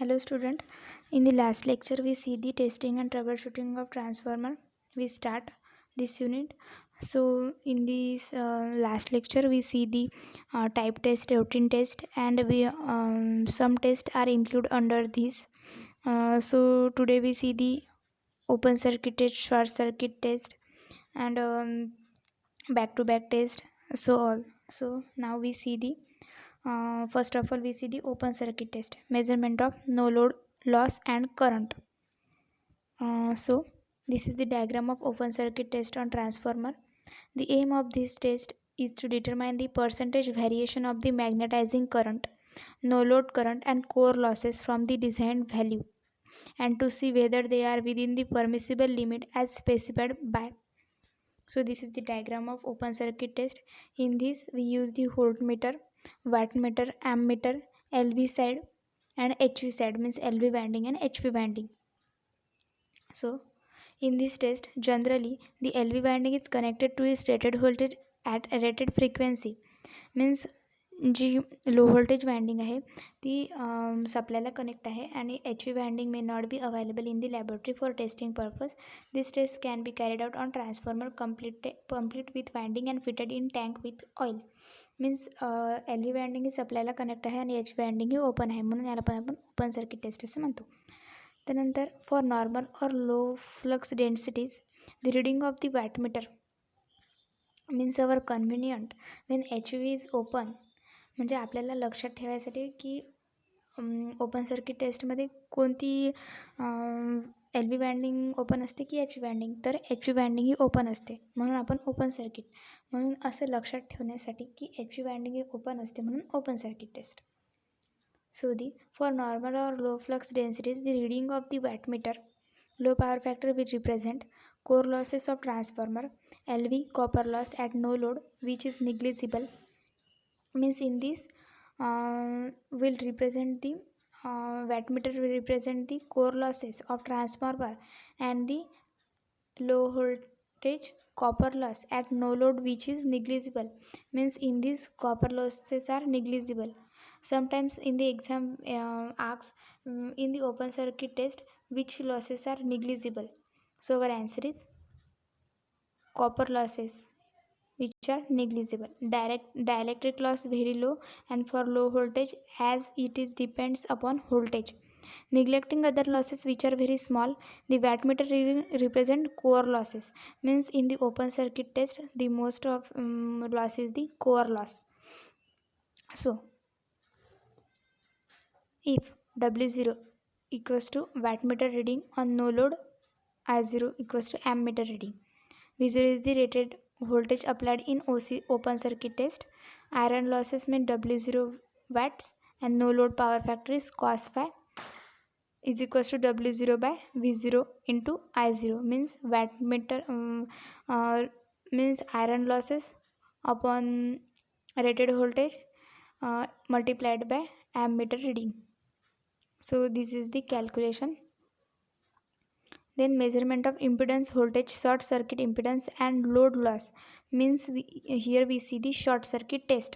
Hello student. In the last lecture we see the testing and troubleshooting of transformer. We start this unit. So in this last lecture we see the type test, routine test, and we some tests are included under this. So today we see the open circuit test, short circuit test, and back to back test. So now we see the first of all, we see the open circuit test, measurement of no load loss and current. So this is the diagram of open circuit test on transformer. The aim of this test is to determine the percentage variation of the magnetizing current, no load current, and core losses from the designed value, and to see whether they are within the permissible limit as specified by. So this is the diagram of open circuit test. In this we use the voltmeter, wattmeter, ammeter, LV side and HV side, means LV winding and HV winding. So in this test generally the LV winding is connected to its rated voltage at a rated frequency, means जी low voltage winding आहे ती सप्लायला connect आहे आणि H V winding may not be available in the laboratory for testing purpose. This test can be carried out on transformer complete with winding and fitted in tank with oil. Means L V winding ही सप्लायला connect आहे आणि H V winding ही open आहे, म्हणून याला पण आपण ओपन सर्किट टेस्ट असं म्हणतो. त्यानंतर फॉर नॉर्मल और low flux densities the reading of the wattmeter means our convenient when H V is open. म्हणजे आपल्याला लक्षात ठेवायसाठी की ओपन सर्किट टेस्टमध्ये कोणती एल व्ही वँडिंग ओपन असते की एच व्ही वँडिंग, तर एच व्ही वँडिंग ही ओपन असते म्हणून आपण ओपन सर्किट, म्हणून असं लक्षात ठेवण्यासाठी की एच व्ही वँडिंग ही ओपन असते म्हणून open circuit test. So the for normal और low flux densities the reading of the wattmeter low power factor will represent core losses of transformer, LV copper loss at no load which is negligible. Means in this will represent the wattmeter will represent the core losses of transformer and the low voltage copper loss at no load which is negligible. Means in this copper losses are negligible. Sometimes in the exam asks in the open circuit test which losses are negligible. So our answer is copper losses which are negligible. Dielectric loss very low and for low voltage as it is depends upon voltage. Neglecting other losses which are very small, the wattmeter reading represent core losses. Means in the open circuit test the most of loss is the core loss. So if W0 equals to wattmeter reading on no load, I0 equals to ammeter reading. V0 is the rated voltage applied in OC open circuit test. Iron losses mean W0 watts and no load power factor is cos phi is equals to W0 by V0 into I0. Means wattmeter means iron losses upon rated voltage multiplied by ammeter reading. So this is the calculation. Then measurement of impedance, voltage, short circuit impedance and load loss. Means here we see the short circuit test.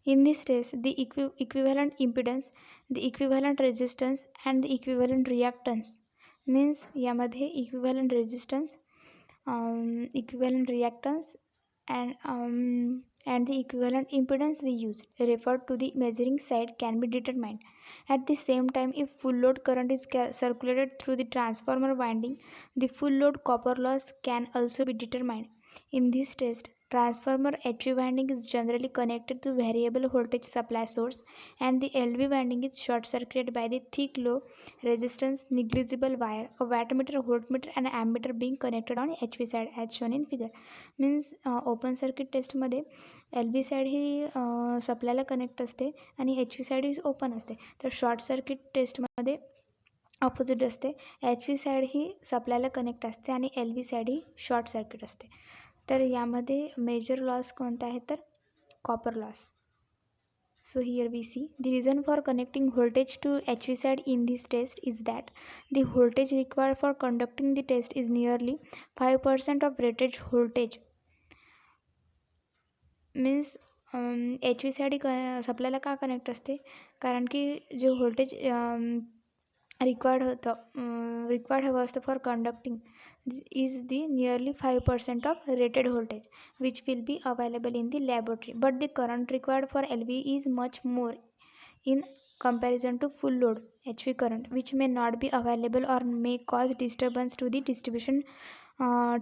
In this test the equivalent impedance, the equivalent resistance and the equivalent reactance. Means यामध्ये equivalent resistance, equivalent reactance and the equivalent impedance we used referred to the measuring side can be determined. At the same time, if full load current is circulated through the transformer winding, the full load copper loss can also be determined. In this test, transformer HV winding is generally connected to variable voltage supply source and the LV winding is short circuited by the thick low resistance negligible wire, a wattmeter, voltmeter and ammeter being connected on HV side as shown in figure. Means open circuit टेस्टमध्ये L V side ही सप्लायला connect असते आणि H V side ही open असते. तर short circuit टेस्टमध्ये opposite असते. H V side ही सप्लायला connect असते आणि एल व्ही साईड ही शॉर्ट सर्किट असते. तर यामध्ये मेजर लॉस कोणता आहे तर copper loss. So here we see the reason for connecting voltage to HV side in this test is that the voltage required for conducting the test is nearly 5% of rated voltage. Means H V side सप्लायला का connect असते, कारण की जे voltage required हवं असतं for conducting is the nearly 5% of rated voltage which will be available in the laboratory, but the current required for LV is much more in comparison to full load HV current, which may not be available or may cause disturbance to the distribution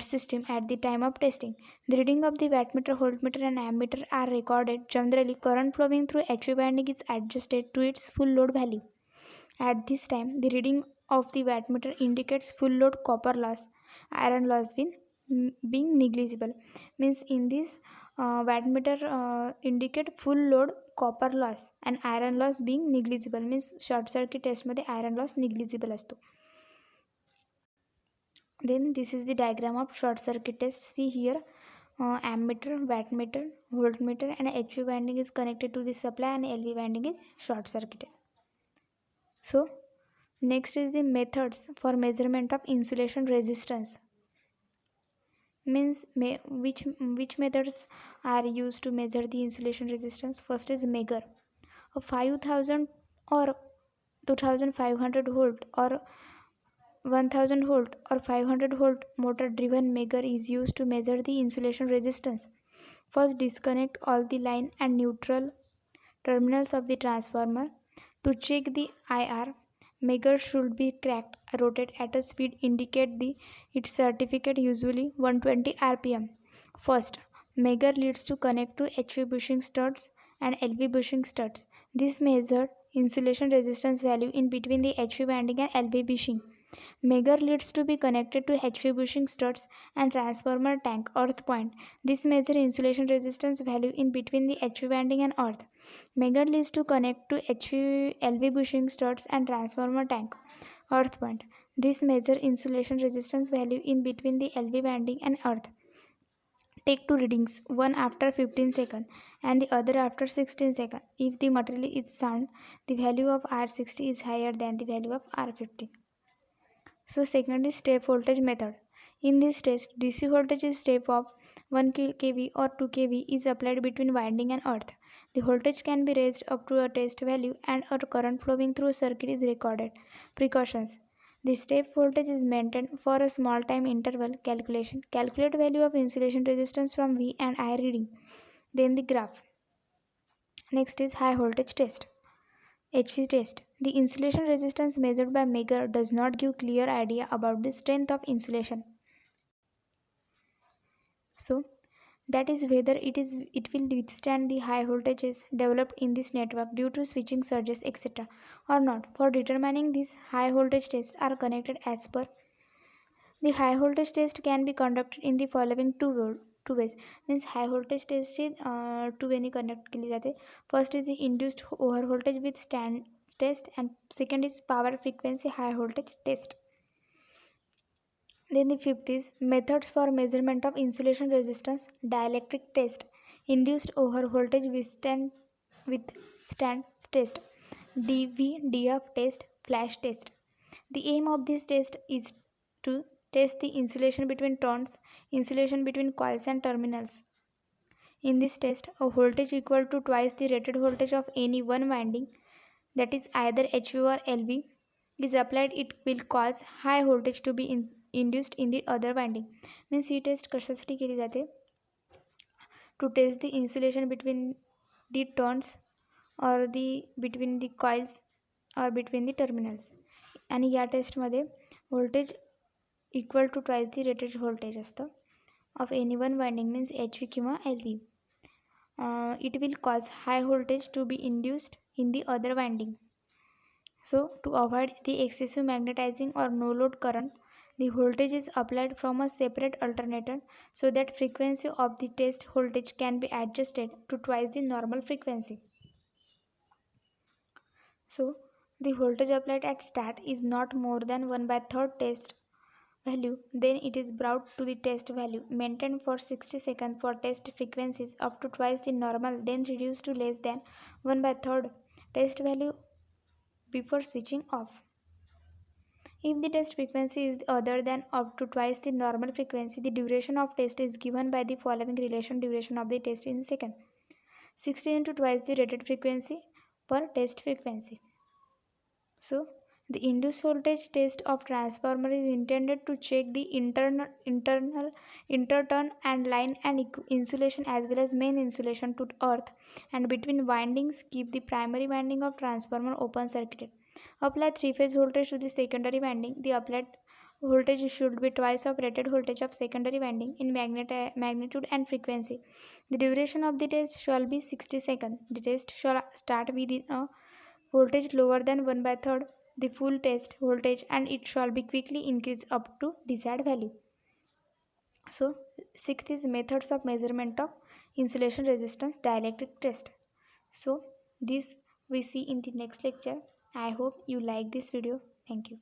system at the time of testing. The reading of the wattmeter, voltmeter, and ammeter are recorded. Generally, current flowing through HV winding is adjusted to its full load value. At this time, the reading of the wattmeter indicates full load copper loss, iron loss being negligible. Means in this wattmeter indicate full load copper loss and iron loss being negligible. Means short circuit test मध्ये iron loss negligible असतो. Then this is the diagram of short circuit test. See here, ammeter, wattmeter, voltmeter, and HV winding is connected to the supply, and LV winding is short circuited. So next is the methods for measurement of insulation resistance. Means which methods are used to measure the insulation resistance. First is Megger. A 5000 or 2500 volt or 1000 volt or 500 volt motor driven Megger is used to measure the insulation resistance. First, disconnect all the line and neutral terminals of the transformer. To check the IR, Megger should be cracked, rotate at a speed indicate its certificate, usually 120 rpm. First, Megger leads to connect to HV bushing studs and LV bushing studs. This measures insulation resistance value in between the HV winding and LV bushing. Megger leads to be connected to HV bushing studs and transformer tank earth point. This measures insulation resistance value in between the HV winding and earth. Megger leads to connect to HV LV bushing studs and transformer tank earth point. This measures insulation resistance value in between the LV winding and earth. Take two readings, one after 15 seconds and the other after 16 seconds. If the material is sound, the value of R60 is higher than the value of R50. So second is step voltage method. In this test, DC voltage is step of 1 kV or 2 kV is applied between winding and earth. The voltage can be raised up to a test value and a current flowing through a circuit is recorded. Precautions. The step voltage is maintained for a small time interval calculation. Calculate value of insulation resistance from V and I reading. Then the graph. Next is high voltage test. HV test. The insulation resistance measured by Megger does not give clear idea about the strength of insulation. So that is whether it will withstand the high voltages developed in this network due to switching surges etc. or not. For determining these high voltage tests are connected as per. The high voltage test can be conducted in the following two ways. Means high voltage test is two Veni conduct केली जाते. First is the induced over voltage with stand test and second is power frequency high voltage test. Then the fifth is methods for measurement of insulation resistance. Dielectric test, induced over voltage withstand test, DVDF test, flash test. The aim of this test is to test the insulation between turns, insulation between coils and terminals. In this test, a voltage equal to twice the rated voltage of any one winding, that is either HV or LV, is applied. It will cause high voltage to be induced in the other winding. Means ही test कशासाठी केली जाते? To test the insulation between the turns or between the coils or between the terminals. आणि या टेस्टमध्ये voltage equal to twice the rated voltage असतं of any one winding means HV किंवा LV. It will cause high voltage to be induced in the other winding. So to avoid the excessive magnetizing or no load current, the voltage is applied from a separate alternator so that frequency of the test voltage can be adjusted to twice the normal frequency. So the voltage applied at start is not more than 1/3 test value, then it is brought to the test value, maintained for 60 seconds for test frequencies up to twice the normal, then reduced to less than 1/3 test value before switching off. If the test frequency is other than up to twice the normal frequency, the duration of test is given by the following relation: duration of the test in second, 60 into twice the rated frequency per test frequency. So The induced voltage test of transformer is intended to check the internal interturn and line and insulation as well as main insulation to earth and between windings. Keep the primary winding of transformer open circuited. Apply three-phase voltage to the secondary winding. The applied voltage should be twice of rated voltage of secondary winding in magnitude and frequency. The duration of the test shall be 60 seconds. The test shall start with a voltage lower than 1 by third the full test voltage and it shall be quickly increased up to desired value. So, sixth is methods of measurement of insulation resistance dielectric test. So, this we see in the next lecture. I hope you like this video. Thank you.